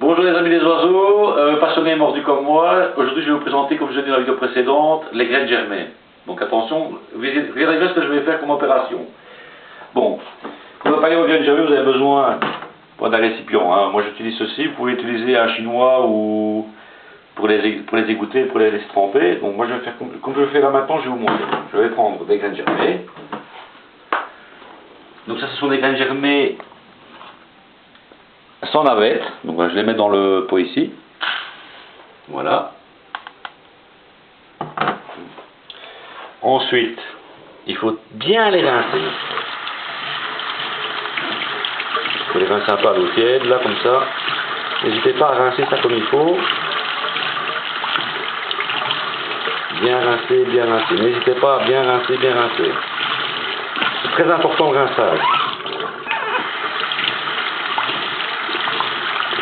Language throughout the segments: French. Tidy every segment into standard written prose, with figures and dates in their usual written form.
Bonjour les amis des oiseaux, passionnés et mordus comme moi. Aujourd'hui je vais vous présenter, comme je l'ai dit dans la vidéo précédente, les graines germées. Donc attention, regardez bien ce que je vais faire comme opération. Bon, pour préparer vos graines germées, vous avez besoin d'un récipient. Hein. Moi j'utilise ceci, vous pouvez utiliser un chinois ou pour les égoutter, pour les laisser tremper. Donc moi je vais faire comme je le fais là maintenant, je vais vous montrer. Je vais prendre des graines germées. Donc ça ce sont des graines germées sans navette, donc je les mets dans le pot ici, voilà. Ensuite, il faut bien les rincer. Il faut les rincer un peu à l'eau tiède, là comme ça. N'hésitez pas à rincer ça comme il faut. Bien rincer, bien rincer. N'hésitez pas à bien rincer, bien rincer. C'est très important le rinçage.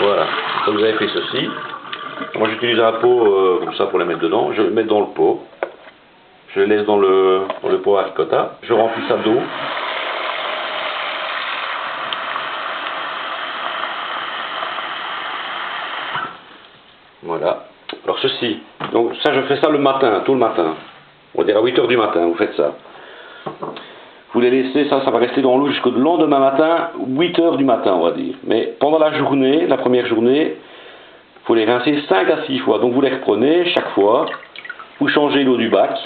Voilà, donc vous avez fait ceci. Moi j'utilise un pot comme ça pour les mettre dedans. Je le mets dans le pot. Je le laisse dans le pot à ricotta. Je remplis ça d'eau. Voilà. Alors ceci, donc ça je fais ça le matin, tout le matin. On va dire à 8 h du matin, vous faites ça. Vous les laissez, ça va rester dans l'eau jusqu'au lendemain matin, 8 h du matin on va dire. Mais pendant la journée, la première journée, il faut les rincer 5 à 6 fois. Donc vous les reprenez chaque fois, vous changez l'eau du bac,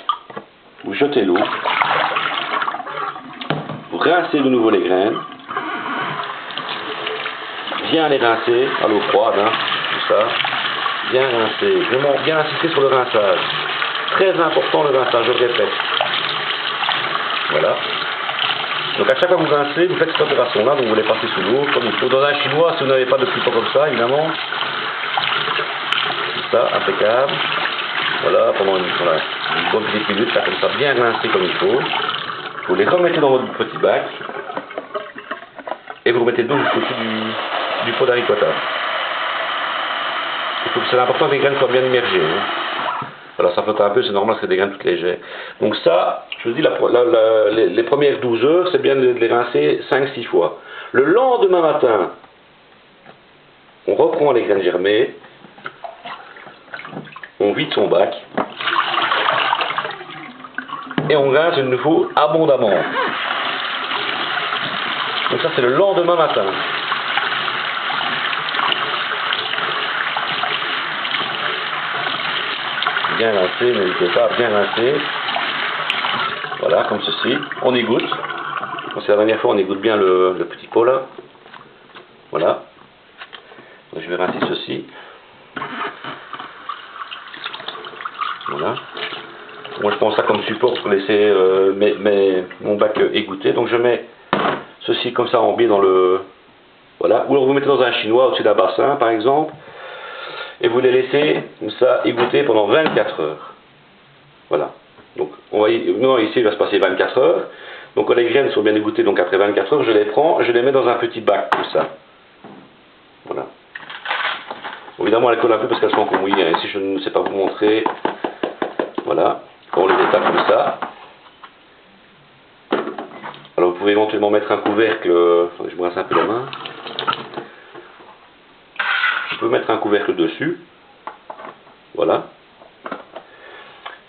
vous jetez l'eau, vous rincez de nouveau les graines, bien les rincer à l'eau froide, hein, tout ça, bien rincer, vraiment bien insister sur le rinçage. Très important le rinçage, je le répète. Voilà. Donc à chaque fois que vous rincez, vous faites cette opération là, donc vous les passez sous l'eau comme il faut. Dans un chinois, si vous n'avez pas de petit pot comme ça, évidemment. Tout ça, impeccable. Voilà, pendant une bonne petite minute, là, comme ça, bien rincé comme il faut. Vous les remettez dans votre petit bac. Et vous remettez donc du côté du pot d'haricota. C'est important que les graines soient bien immergées. Hein. Voilà, ça flotte un peu, c'est normal, c'est des graines toutes légères. Donc ça, je vous dis, les premières 12 heures, c'est bien de les rincer 5-6 fois. Le lendemain matin, on reprend les graines germées, on vide son bac, et on rince de nouveau abondamment. Donc ça, c'est le lendemain matin. Bien rincé, n'hésitez pas à bien rincer. Voilà, comme ceci. On égoutte. C'est la dernière fois, on égoutte bien le petit pot là. Voilà. Donc, je vais rincer ceci. Voilà. Moi je prends ça comme support pour laisser mon bac égoutté. Donc je mets ceci comme ça en biais dans le... Voilà. Ou alors vous mettez dans un chinois au-dessus d'un bassin par exemple. Et vous les laissez comme ça égoutter pendant 24 heures. Voilà. Donc on va maintenant ici il va se passer 24 heures. Donc quand les graines sont bien égouttées, donc après 24 heures, je les prends, je les mets dans un petit bac comme ça. Voilà. Évidemment elles collent un peu parce qu'elles sont encore mouillées. Ici je ne sais pas vous montrer. Voilà. On les étape comme ça. Alors vous pouvez éventuellement mettre un couvercle. Attendez, je me rince un peu la main. Je peux mettre un couvercle dessus. Voilà.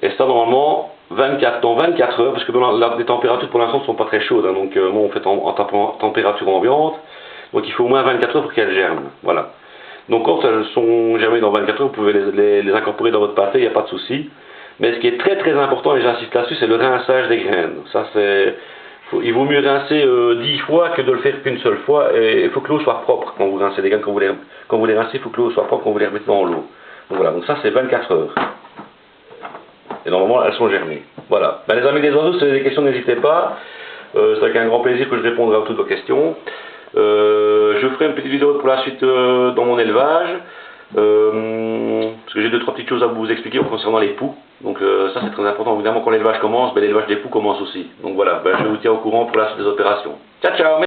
Et ça normalement dans 24 heures, parce que les températures pour l'instant ne sont pas très chaudes, hein, donc moi on fait en température ambiante, donc il faut au moins 24 heures pour qu'elles germent. Voilà. Donc quand elles sont germées dans 24 heures, vous pouvez les incorporer dans votre pâté, il n'y a pas de souci. Mais ce qui est très très important, et j'insiste là-dessus, c'est le rinçage des graines. Ça c'est... Il vaut mieux rincer 10 fois que de le faire qu'une seule fois. Et il faut que l'eau soit propre quand vous rincez les graines. Quand vous les rincez, il faut que l'eau soit propre quand vous les remettez dans l'eau. Donc voilà, donc ça c'est 24 heures. Et normalement elles sont germées. Voilà. Ben, les amis des oiseaux, si vous avez des questions, n'hésitez pas. C'est avec un grand plaisir que je répondrai à toutes vos questions. Je ferai une petite vidéo pour la suite dans mon élevage. Parce que j'ai 2-3 petites choses à vous expliquer concernant les poux. Donc ça c'est très important, évidemment quand l'élevage commence, l'élevage des poux commence aussi. Donc voilà, je vous tiens au courant pour la suite des opérations. Ciao ciao.